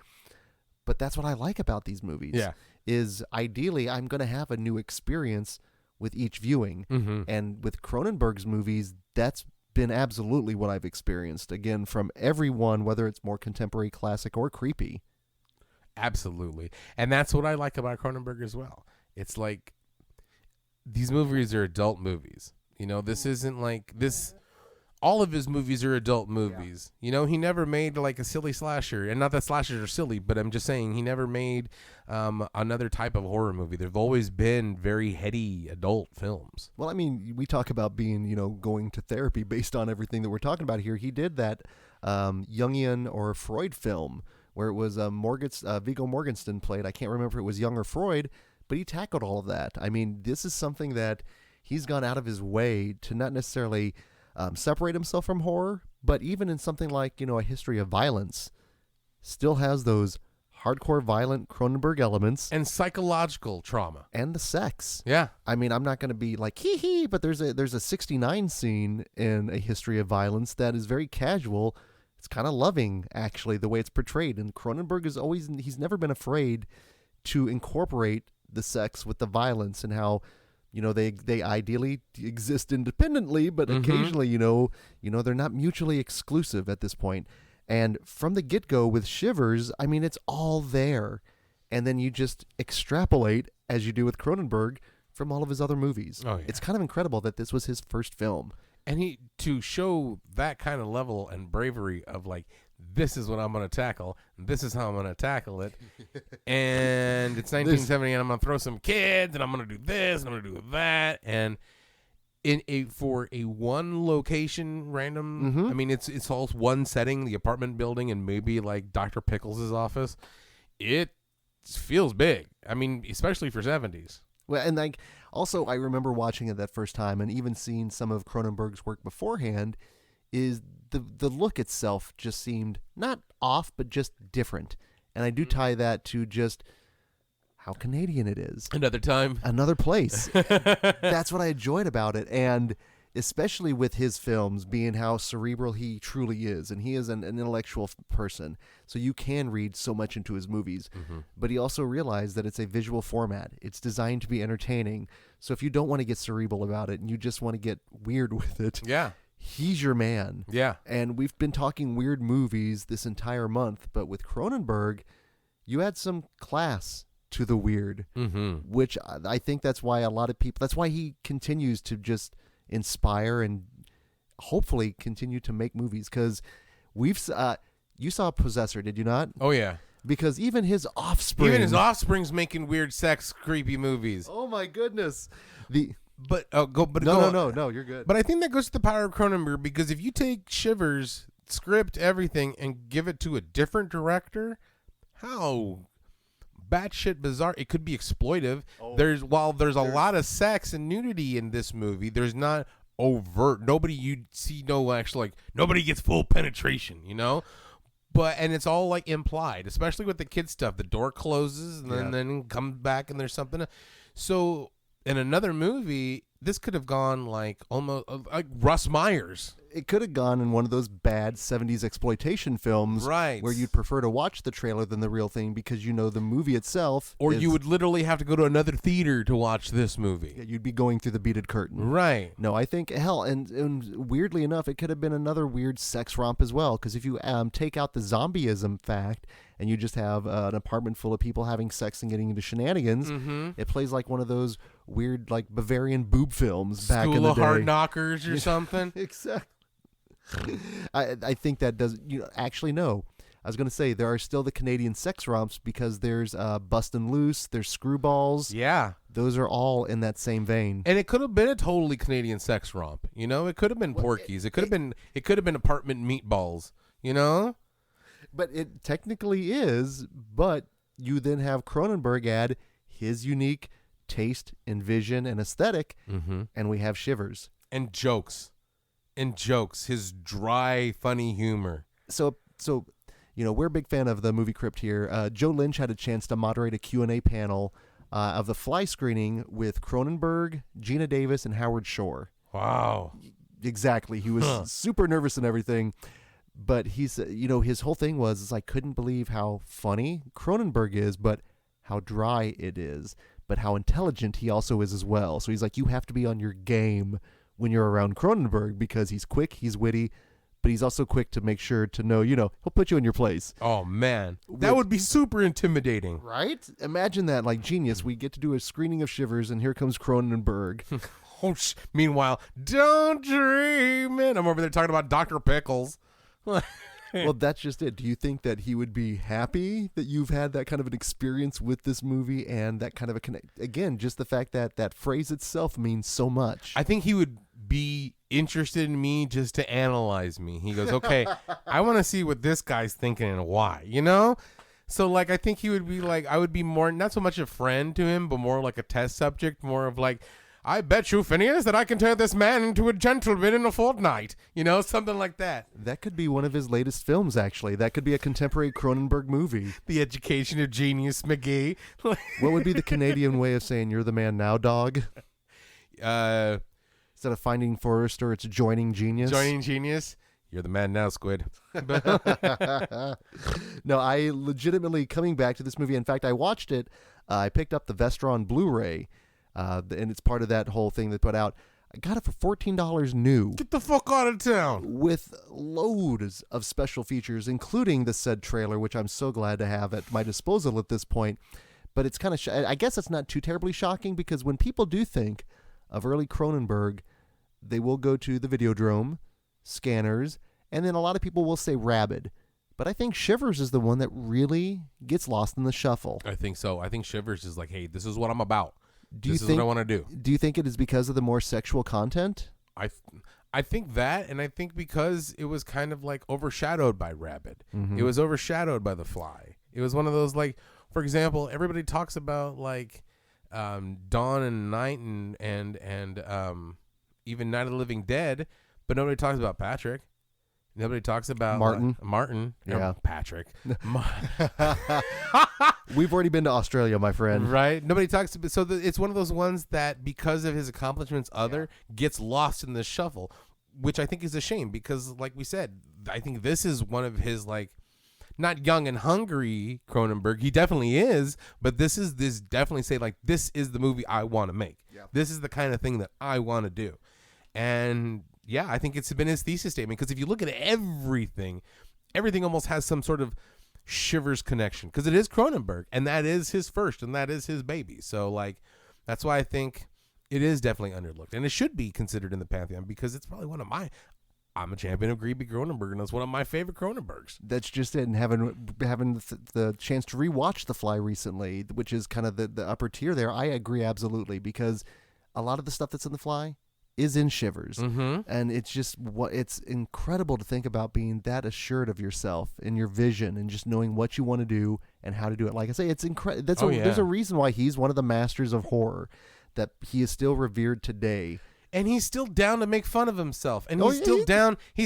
But that's what I like about these movies. Yeah. Is ideally I'm going to have a new experience with each viewing. And with Cronenberg's movies, that's been absolutely what I've experienced, again, from everyone, whether it's more contemporary, classic, or creepy. Absolutely. And that's what I like about Cronenberg as well. It's like, these movies are adult movies. This isn't like this. All of his movies are adult movies. He never made like a silly slasher, and not that slashers are silly, but I'm just saying he never made another type of horror movie. They've always been very heady adult films. Well, I mean, we talk about being, going to therapy based on everything that we're talking about here. He did that Jungian or Freud film where it was Viggo Mortensen played. I can't remember if it was Jung or Freud, but he tackled all of that. I mean, this is something that he's gone out of his way to not necessarily separate himself from horror, but even in something like, A History of Violence, still has those hardcore violent Cronenberg elements. And psychological trauma. And the sex. Yeah. I mean, I'm not going to be like, hee, but there's a 69 scene in A History of Violence that is very casual. It's kind of loving, actually, the way it's portrayed. And Cronenberg he's never been afraid to incorporate the sex with the violence, and how they ideally exist independently, but occasionally, they're not mutually exclusive at this point. And from the get-go with Shivers, I mean, it's all there. And then you just extrapolate, as you do with Cronenberg, from all of his other movies. Oh, yeah. It's kind of incredible that this was his first film. And to show that kind of level and bravery of like, this is what I'm going to tackle. And this is how I'm going to tackle it. And it's 1970, and I'm going to throw some kids, and I'm going to do this, and I'm going to do that. And for a one location random, I mean, it's all one setting, the apartment building, and maybe like Dr. Pickles' office. It feels big. I mean, especially for 70s. Well, and like also, I remember watching it that first time, and even seeing some of Cronenberg's work beforehand. Is the look itself just seemed not off, but just different, and I do tie that to just how Canadian it is. Another time, another place. That's what I enjoyed about it, and especially with his films being how cerebral he truly is, and he is an intellectual person, so you can read so much into his movies. But he also realized that it's a visual format. It's designed to be entertaining, so if you don't want to get cerebral about it and you just want to get weird with it, he's your man. Yeah. And we've been talking weird movies this entire month, but with Cronenberg, you add some class to the weird, which I think that's why a lot of people, that's why he continues to just inspire and hopefully continue to make movies. Because you saw Possessor, did you not? Oh, yeah. Because even his offspring's making weird sex, creepy movies. Oh, my goodness. No, you're good. But I think that goes to the power of Cronenberg, because if you take Shivers, script, everything, and give it to a different director, how batshit bizarre it could be exploitive. While there's a lot of sex and nudity in this movie, there's not overt. Nobody gets full penetration, you know. And it's all like implied, especially with the kid stuff. The door closes and then comes back and there's something. So in another movie, this could have gone like almost like Russ Myers. It could have gone in one of those bad 70s exploitation films, right, where you'd prefer to watch the trailer than the real thing because you know the movie itself. Or you would literally have to go to another theater to watch this movie. Yeah, you'd be going through the beaded curtain. Right. No, I think, hell, and weirdly enough, it could have been another weird sex romp as well, because if you take out the zombieism fact and you just have an apartment full of people having sex and getting into shenanigans, it plays like one of those weird like Bavarian boob films back in the day. School of Hard Knockers or something. Exactly. I think that does. Actually, no. I was going to say there are still the Canadian sex romps because there's Bustin' Loose, there's Screwballs. Yeah. Those are all in that same vein. And it could have been a totally Canadian sex romp. You know, it could have been Porky's. It could have been Apartment Meatballs. You know. But it technically is. But you then have Cronenberg add his unique taste and vision and aesthetic, and we have Shivers and jokes. His dry, funny humor. So we're a big fan of the movie Crypt here. Joe Lynch had a chance to moderate a Q&A panel of the Fly screening with Cronenberg, Gina Davis, and Howard Shore. Wow. Exactly. He was super nervous and everything. But he's, his whole thing was I couldn't believe how funny Cronenberg is, but how dry it is, but how intelligent he also is as well. So he's like, you have to be on your game when you're around Cronenberg because he's quick, he's witty, but he's also quick to make sure to know, he'll put you in your place. Oh, man. That would be super intimidating. Right? Imagine that, like genius. We get to do a screening of Shivers, and here comes Cronenberg. Meanwhile, don't dream it. I'm over there talking about Dr. Pickles. Well, that's just it. Do you think that he would be happy that you've had that kind of an experience with this movie and that kind of a connect? Again, just the fact that that phrase itself means so much. I think he would be interested in me just to analyze me. He goes, okay, I want to see what this guy's thinking and why, So, like, I think he would be like, I would be more, not so much a friend to him, but more like a test subject, more of like, I bet you, Phineas, that I can turn this man into a gentleman in a fortnight. Something like that. That could be one of his latest films, actually. That could be a contemporary Cronenberg movie. The Education of Genius McGee. What would be the Canadian way of saying you're the man now, dog? Instead of Finding Forrester, it's Joining Genius. Joining Genius. You're the man now, Squid. No, I legitimately, coming back to this movie, in fact, I watched it. I picked up the Vestron Blu-ray. And it's part of that whole thing they put out. I got it for $14 new. Get the fuck out of town. With loads of special features, including the said trailer, which I'm so glad to have at my disposal at this point. But it's kind of, I guess it's not too terribly shocking because when people do think of early Cronenberg, they will go to the Videodrome, Scanners, and then a lot of people will say Rabid. But I think Shivers is the one that really gets lost in the shuffle. I think so. I think Shivers is like, hey, this is what I'm about. This is what I want to do. Do you think it is because of the more sexual content? I think that, and I think because it was kind of like overshadowed by Rabid. Mm-hmm. It was overshadowed by The Fly. It was one of those, like, for example, everybody talks about like Dawn and Night and even Night of the Living Dead, but nobody talks about Patrick. Nobody talks about Martin. Yeah. Patrick. We've already been to Australia, my friend. Right? Nobody talks about. So it's one of those ones that, because of his accomplishments, gets lost in the shuffle, which I think is a shame because, like we said, I think this is one of his, like, not young and hungry Cronenberg. He definitely is, but this definitely say, like, this is the movie I want to make. Yeah. This is the kind of thing that I want to do. And yeah, I think it's been his thesis statement, because if you look at everything almost has some sort of Shivers connection, because it is Cronenberg, and that is his first, and that is his baby. So, like, that's why I think it is definitely underlooked, and it should be considered in the pantheon, because it's probably one of my. I'm a champion of Greeby Cronenberg, and that's one of my favorite Cronenbergs. That's just it. And having the chance to rewatch The Fly recently, which is kind of the upper tier there, I agree absolutely, because a lot of the stuff that's in The Fly is in Shivers. Mm-hmm. And it's just it's incredible to think about being that assured of yourself and your vision and just knowing what you want to do and how to do it. Like I say, it's incredible. There's a reason why he's one of the masters of horror, that he is still revered today. And he's still down to make fun of himself. And he's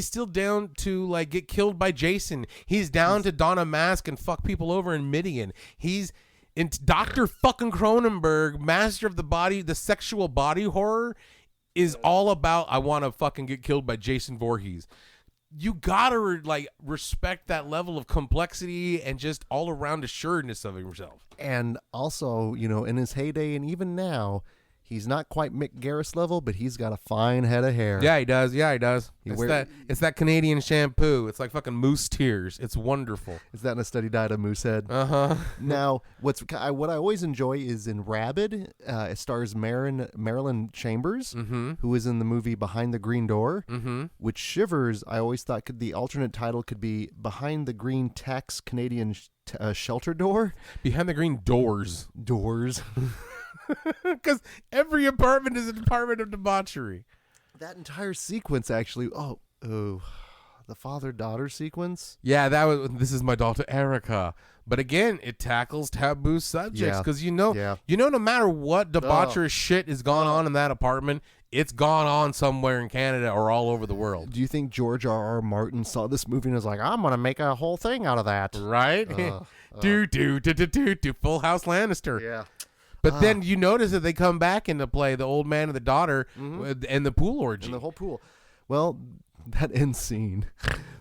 still down to, like, get killed by Jason. He's down to don a mask and fuck people over in Midian. He's in Dr. fucking Cronenberg, master of the sexual body horror, is all about, I want to fucking get killed by Jason Voorhees. You gotta respect that level of complexity and just all around assuredness of himself. And also, in his heyday and even now, he's not quite Mick Garris level, but he's got a fine head of hair. Yeah, he does. It's that Canadian shampoo. It's like fucking moose tears. It's wonderful. Is that in a study dyed of moose head? Uh-huh. Now, what I always enjoy is in Rabid, it stars Marilyn Chambers, mm-hmm. who is in the movie Behind the Green Door, mm-hmm. which Shivers, I always thought the alternate title could be Behind the Green Tax Canadian Shelter Door. Behind the Green Doors. Doors. Because every apartment is an apartment of debauchery. That entire sequence, actually. The father-daughter sequence. Yeah, this is my daughter Erica. But again, it tackles taboo subjects, because no matter what debaucherous shit is gone on in that apartment, it's gone on somewhere in Canada or all over the world. Do you think George R.R. Martin saw this movie and was like, I'm gonna make a whole thing out of that? Right? Do Full House Lannister. Yeah. But then you notice that they come back into play, the old man and the daughter, and the pool orgy. And the whole pool. Well, that end scene.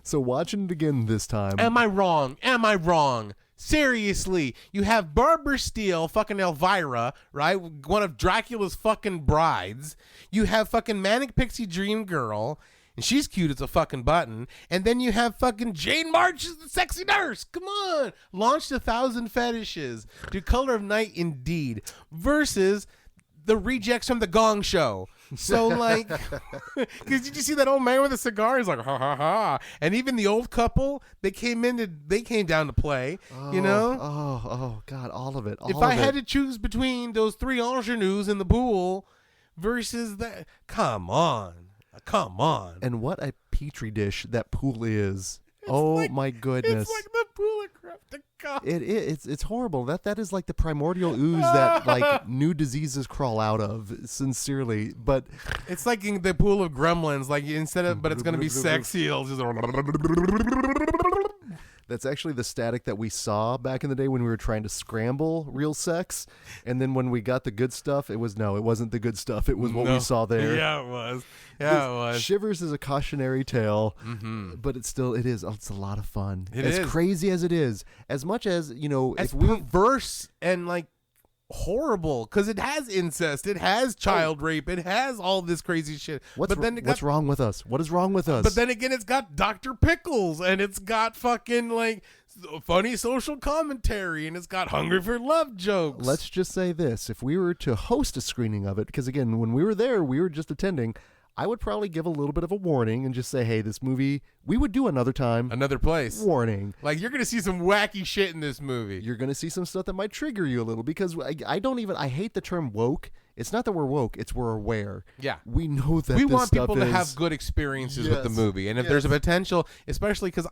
So watching it again this time. Am I wrong? Seriously, you have Barbara Steele, fucking Elvira, right? One of Dracula's fucking brides. You have fucking Manic Pixie Dream Girl, and she's cute as a fucking button. And then you have fucking Jane March as the sexy nurse. Come on. Launched 1,000 fetishes. Do Color of Night indeed. Versus the rejects from the Gong Show. So, like, because did you see that old man with a cigar? He's like, ha, ha, ha. And even the old couple, they came down to play, Oh, God, all of it. If I had to choose between those three ingenues in the pool versus that, come on. And what a petri dish that pool is. My goodness. It's like the pool of corrupted God. It's horrible. That is like the primordial ooze that like new diseases crawl out of, sincerely. But it's like in the pool of gremlins, like but it's going to be sexy. It'll just That's actually the static that we saw back in the day when we were trying to scramble real sex. And then when we got the good stuff, it wasn't the good stuff. It was what we saw there. Yeah, it was. Yeah, it was. Shivers is a cautionary tale, but it's a lot of fun. As crazy as it is, as much as, as perverse and like horrible, because it has incest, it has child rape, it has all this crazy shit. What's wrong with us? What is wrong with us? But then again, it's got Dr. Pickles, and it's got fucking like funny social commentary, and it's got hungry for love jokes. Let's just say this: if we were to host a screening of it, because again, when we were there, we were just attending. I would probably give a little bit of a warning and just say, hey, this movie, we would do another time. Another place. Warning. Like, you're going to see some wacky shit in this movie. You're going to see some stuff that might trigger you a little because I hate the term woke. It's not that we're woke, it's we're aware. Yeah. We know that we this want stuff people to is- have good experiences with the Yes. movie. And if there's a potential, especially because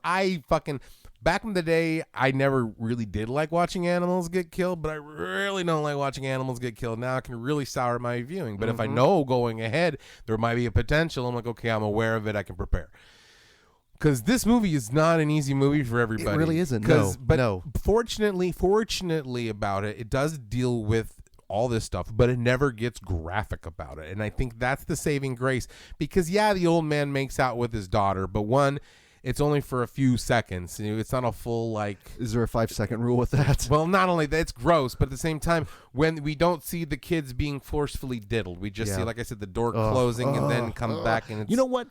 back in the day, I never really did like watching animals get killed, but I really don't like watching animals get killed. Now it can really sour my viewing. But if I know going ahead there might be a potential, I'm like, okay, I'm aware of it, I can prepare. Because this movie is not an easy movie for everybody. It really isn't. No. Fortunately about it, it does deal with all this stuff, but it never gets graphic about it. And I think that's the saving grace. Because, yeah, the old man makes out with his daughter, but one, it's only for a few seconds. It's not a full, like... Is there a 5-second rule with that? Well, not only that, it's gross, but at the same time, when we don't see the kids being forcefully diddled, we just see, like I said, the door closing and then come back and it's... You know what?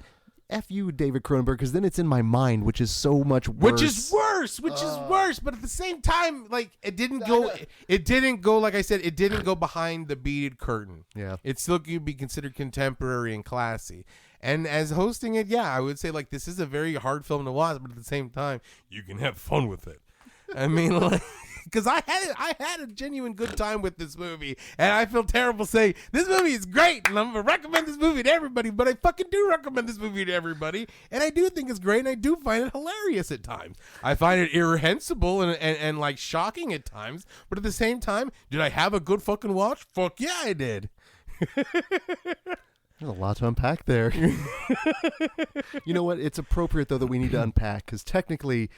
F you, David Cronenberg, because then it's in my mind, which is so much worse. Which is worse. But at the same time, like, it didn't go, like I said, it didn't go behind the beaded curtain. Yeah. It still could be considered contemporary and classy. And as hosting it, yeah, I would say, like, this is a very hard film to watch, but at the same time, you can have fun with it. I mean, like... Because I had a genuine good time with this movie, and I feel terrible saying this movie is great, and I'm gonna recommend this movie to everybody. But I fucking do recommend this movie to everybody, and I do think it's great, and I do find it hilarious at times. I find it irrehensible and like shocking at times, but at the same time, did I have a good fucking watch? Fuck yeah, I did. There's a lot to unpack there. You know what? It's appropriate though that we need to unpack because technically.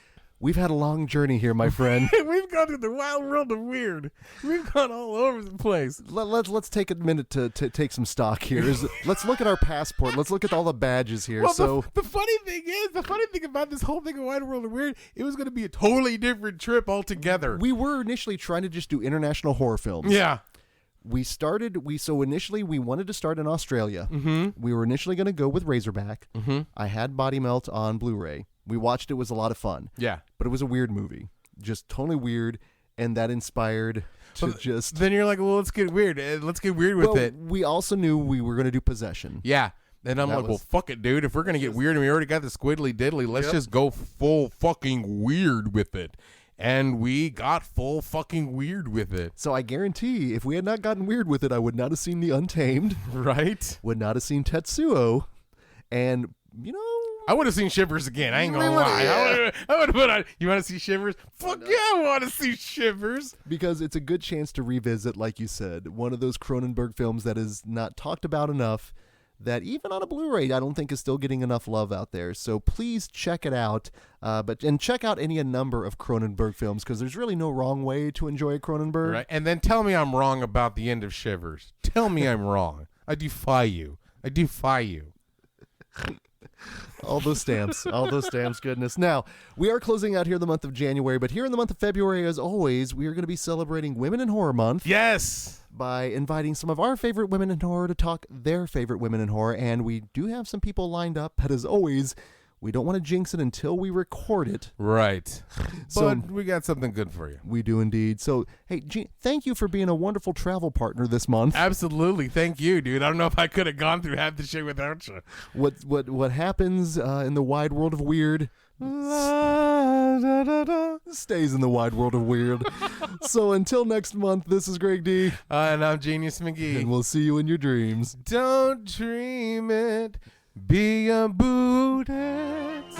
We've had a long journey here, my friend. We've gone to the wild world of weird. We've gone all over the place. Let's take a minute to take some stock here. Let's look at our passport. Let's look at all the badges here. Well, so the funny thing about this whole thing of Wild World of Weird, it was going to be a totally different trip altogether. we were initially trying to just do international horror films. Yeah. Initially we wanted to start in Australia. Mm-hmm. We were initially going to go with Razorback. Mm-hmm. I had Body Melt on Blu-ray. We watched it. Was a lot of fun. Yeah. But it was a weird movie. Just totally weird. And that inspired to just... Then you're like, well, let's get weird. Let's get weird with it. We also knew we were going to do Possession. Yeah. And I'm well, fuck it, dude. If we're going to get weird and we already got the squiddly diddly, let's just go full fucking weird with it. And we got full fucking weird with it. So I guarantee if we had not gotten weird with it, I would not have seen The Untamed. Right? Would not have seen Tetsuo. And, you know... I would have seen Shivers again. I ain't gonna lie. Yeah. I would have put on. You want to see Shivers? Fuck yeah, I want to see Shivers. Because it's a good chance to revisit, like you said, one of those Cronenberg films that is not talked about enough. That even on a Blu-ray, I don't think is still getting enough love out there. So please check it out. And check out a number of Cronenberg films because there's really no wrong way to enjoy a Cronenberg. Right. And then tell me I'm wrong about the end of Shivers. Tell me I'm wrong. I defy you. I defy you. All those stamps, goodness. Now, we are closing out here the month of January, but here in the month of February, as always, we are going to be celebrating Women in Horror Month. Yes! By inviting some of our favorite women in horror to talk their favorite women in horror, and we do have some people lined up, but as always, we don't want to jinx it until we record it. Right. So, but we got something good for you. We do indeed. So, hey, Gene, thank you for being a wonderful travel partner this month. Absolutely. Thank you, dude. I don't know if I could have gone through half the shit without you. What happens in the wide world of weird stays in the wide world of weird. So until next month, this is Greg D. And I'm Genius McGee. And we'll see you in your dreams. Don't dream it. Be a Buddhist.